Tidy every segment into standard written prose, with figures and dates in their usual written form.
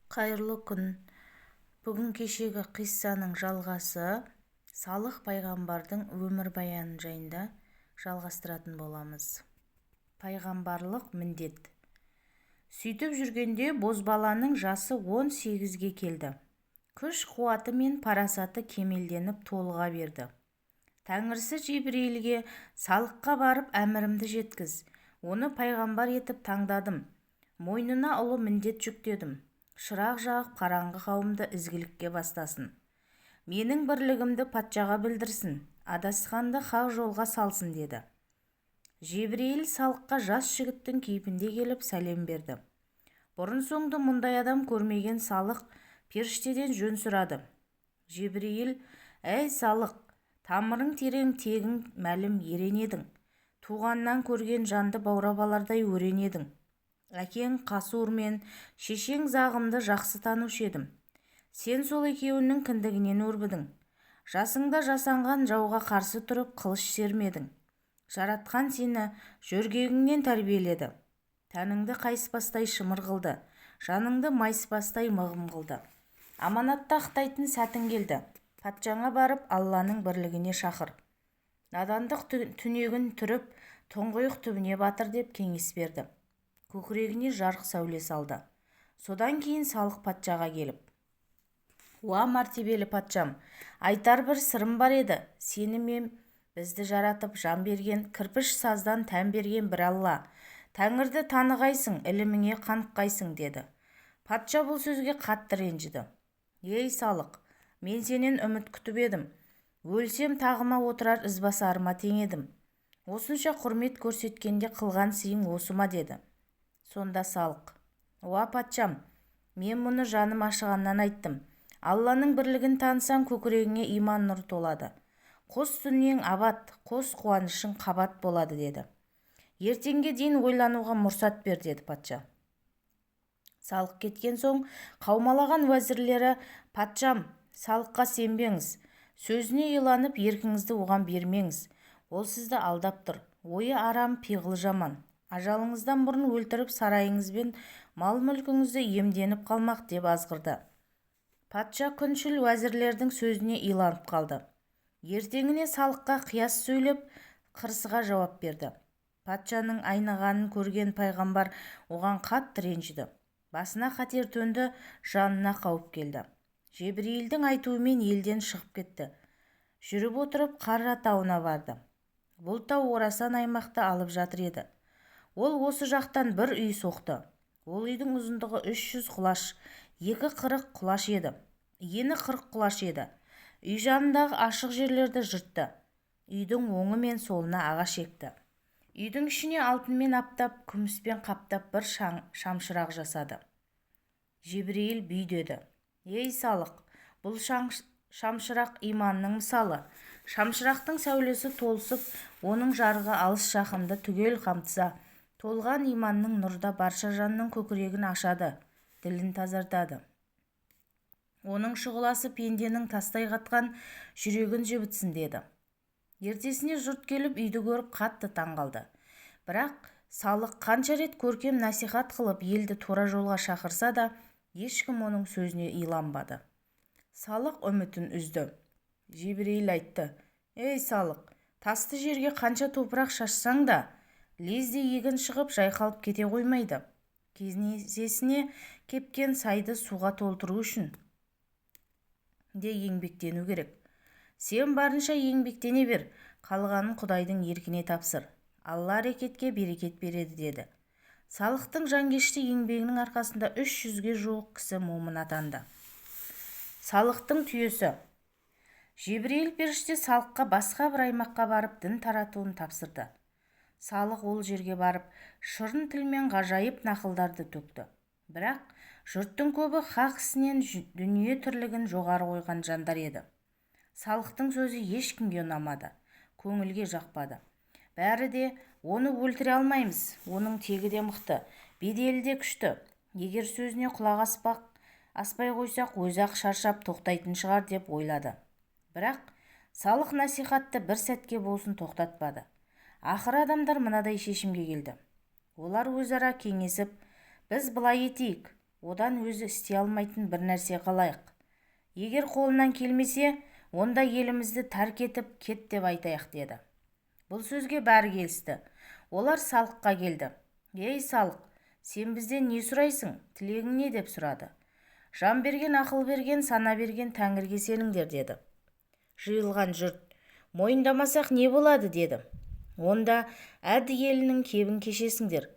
Қайырлы күн. Бүгін кешегі қиссаның жалғасы Салық пайғамбардың өмірбаяны жайында жалғастыратын боламыз. Пайғамбарлық міндет. Сөйтіп жүргенде бозбаланың жасы 18-ге келді. Күш-қуаты мен парасаты кемелденіп толыға берді. Тәңірісі Жебірейілге Салыққа барып әмірімді жеткіз, оны пайғамбар етіп таңдадым, мойнына ұлы міндет жүктедім. Шырақ жағып қараңғы қауымды ізгілікке бастасын. Менің бірлігімді патшаға білдірсін, адасқанды хақ жолға салсын деді. Жебірейіл Салыққа жас жігіттің кейпінде келіп сәлем берді. Бұрын-соңды мұндай адам көрмеген Салық періштеден жөн сұрады. Жебірейіл: «Әй Салық, тамырың терең, тегің мәлім ерен едің. Туғаннан көрген жанды баурап алардай өрен едің. Әкең Қасур мен шешең Зағымды жақсы танушы едім. Сен сол екеуінің кіндігінен өрбідің. Жасыңда жасанған жауға қарсы тұрып қылыш сермедің. Жаратқан сені жөргегіңнен тәрбиеледі. Тәніңді қайыспастай шымыр қылды, жаныңды майыспастай мығым қылды. Аманатты ақтайтын сәтің келді. Патшаңа барып Алланың бірлігіне шақыр. Надандық түнегін түріп, тұңғиық түбіне батыр деп кеңес берді. Көкірегіне жарық сәуле салды. Содан кейін Салық патшаға келіп: «Уа мәртебелі патшам, айтар бір сырым бар еді. Сені мен бізді жаратып жан берген, кірпіш саздан тән берген бір Алла. Тәңірді танығайсың, іліміңе қаныққайсың» деді. Патша бұл сөзге қатты ренжіді. «Ей Салық, мен сенен үміт күтіп едім. Өлсем тағыма отырар ізбасарыма тең едім. Осынша құрмет көрсеткенде қылған сыйың осы ма?» деді. Сонда Салық: «Уа патшам, мен мұны жаным ашығаннан айттым. Алланың бірлігін танысаң, көкірегіңе иман нұры толады. Қос дүниең абат, қос қуанышың қабат болады» деді. «Ертеңге дейін ойлануға мұрсат бер» деді патша. Салық кеткен соң қаумалаған уәзірлері: «Патшам, Салыққа сенбеңіз, сөзіне иланып еркіңізді оған бермеңіз. Ол сізді алдап тұр. Ойы арам, пиғылы жаман. Ажалыңыздан бұрын өлтіріп сарайыңыз бен мал-мүлкіңізді иемденіп қалмақ» деп азғырды. Патша күншіл уәзірлердің сөзіне иланып қалды. Ертеңіне Салыққа қияс сөйлеп, қырсыға жауап берді. Патшаның айнығанын көрген пайғамбар оған қатты ренжіді. Басына қатер төнді, жанына қауіп келді. Жебірейілдің айтуымен елден шығып кетті. Жүріп отырып Қарра тауына барды. Бұл тау Орасан аймақты алып жатыр еді. Ол осы жақтан бір үй соқты. Ол үйдің ұзындығы 300 құлаш, 240 құлаш еді. Ені 40 құлаш еді. Үй жанындағы ашық жерлерді жыртты. Үйдің оңы мен солына ағаш екті. Үйдің ішіне алтынмен аптап, күміспен қаптап бір шамшырақ жасады. Жебірейіл бүйдеді: «Ей Салық, бұл шамшырақ иманның мысалы. Шамшырақтың сәулесі толысып, оның жарығы алыс жақынды түгел қамтыса, толған иманның нұрда барша жанның көкірегін ашады, ділін тазартады. Оның шұғыласы пенденің тастай қатқан жүрегін жібітсін» деді. Ертесіне жұрт келіп үйді көріп қатты таңғалды. Бірақ Салық қанша рет көркем насихат қылып елді тура жолға шақырса да, ешкім оның сөзіне иланбады. Салық үмітін үзді. Жебірейіл айтты: «Ей Салық, тасты жерге қанша топырақ шашсаң да, лезде егін шығып жайқалып кете қоймайды. Кездесіне кепкен сайды суға толтыру үшін де еңбектену керек. Сен барынша еңбектене бер, қалғанын Құдайдың еркіне тапсыр. Алла әрекетке берекет береді» деді. Салықтың жанкешті еңбегінің арқасында 300-ге жуық кісі момын атанды. Салықтың түйесі. Жебірейіл періште Салыққа басқа бір аймаққа барып дін таратуын тапсырды. Салық ол жерге барып шырын тілмен ғажайып нақылдарды төкті. Бірақ жұрттың көбі хақ ісінен дүние тірлігін жоғары қойған жандар еді. Салықтың сөзі ешкімге ұнамады, көңілге жақпады. Бәрі де: «Оны өлтіре алмаймыз, оның тегі де мықты, беделі де күшті. Егер сөзіне құлақ аспай қойсақ, өзі-ақ шаршап тоқтайтын шығар» деп ойлады. Бірақ Салық насихатты бір сәтке болсын тоқтатпады. Ақыры адамдар мынадай шешімге келді. Олар өзара кеңесіп: «Біз былай етейік, одан өзі істей алмайтын бір нәрсе қалайық. Егер қолынан келмесе, онда елімізді тәрк етіп кет деп айтайық деді. Бұл сөзге бәрі келісті. Олар Салыққа келді. Ей Салық, сен бізден не сұрайсың? Тілегің не деп сұрады. Жан берген, ақыл берген, сана берген Тәңірге сеніңдер деді. Жиылған жұрт, мойындамасақ не болады деді. Онда әд елінің кебін кешесіңдер.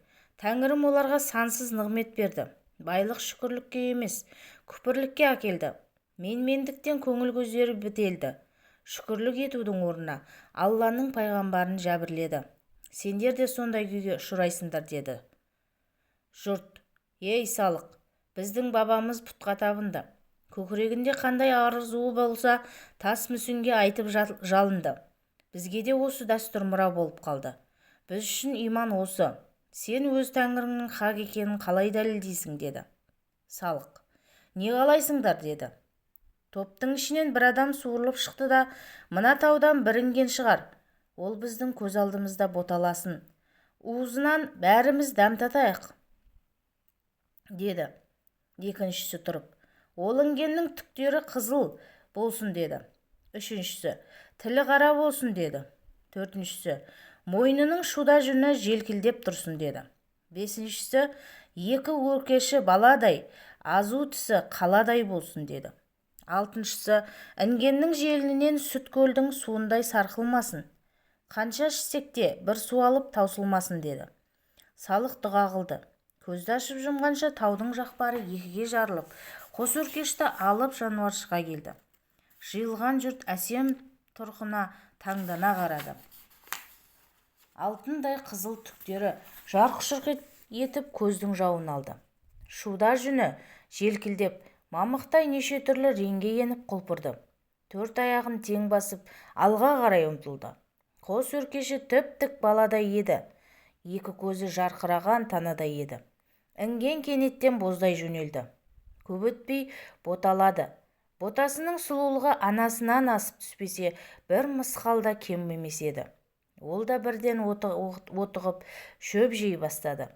Тәңірім оларға сансыз нығмет берді. Байлық шүкірлікке емес, күпірлікке әкелді. Менмендіктен көңіл көздері бітелді. Шүкірлік етудің орнына Алланың пайғамбарын жәбірледі. Сендер де сондай күйге ұшырайсыңдар деді. Жұрт, ей Салық, біздің бабамыз пұтқа табынды. Көкірегінде қандай арызуы болса, тас мүсінге айтып жалынды. Бізге де осы дәстүр мұра болып қалды. Біз үшін иман осы. Сен өз Тәңіріңнің хақ екенін қалай дәлелдейсің деді. Салық, не қалайсыңдар деді. Топтың ішінен бір адам суырылып шықты да, мына таудан бір інген шығар. Ол біздің көз алдымызда боталасын. Уызынан бәріміз дәм татайық деді. Екіншісі тұрып, ол інгеннің түктері қызыл болсын деді. Үшіншісі, тілі қара болсын деді. Төртіншісі, мойнының шуда жүні желкілдеп тұрсын деді. Бесіншісі, екі өркеші баладай, азу тісі қаладай болсын деді. Алтыншысы, інгеннің желінінен сүт көлдің суындай сарқылмасын. Қанша ішсек те бір су алып таусылмасын деді. Салық дұға қылды. Көзді ашып жұмғанша таудың жақпары екіге жарылып, қос өркешті алып жануар шыға келді. Жиылған жұрт әсем тұрқына таңдана қарады. Алтындай қызыл түктері жарқ-жұрқ етіп көздің жауын алды. Шуда жүні желкілдеп, мамықтай неше түрлі реңге еніп құлпырды. Төрт аяғын тең басып, алға қарай ұмтылды. Қос өркеші тіп-тік баладай еді. Екі көзі жарқыраған танадай еді. Інген кенеттен боздай жөнелді. Көп өтпей боталады. Ботасының сұлулығы анасынан асып түспесе, бір мысқалда кем емес еді. Ол да бірден отығып шөп жей бастады.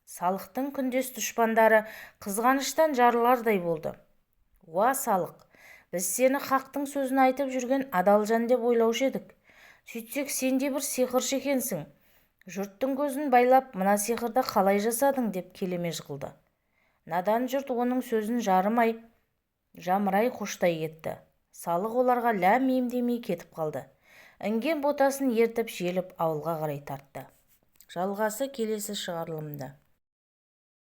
Салықтың күндес дұшпандары қызғаныштан жарылардай болды. Уа Салық, біз сені хақтың сөзін айтып жүрген адал жан деп ойлаушы едік. Сөйтсек сен де бір сиқыршы екенсің. Жұрттың көзін байлап, мына сиқырды қалай жасадың деп келемеж қылды. Надан жұрт оның сөзін жамырай қоштай кетті. Салық оларға ләм-мим демей кетіп қалды. Інген ботасын ертіп желіп ауылға қарай тартты. Жалғасы келесі шығарылымда.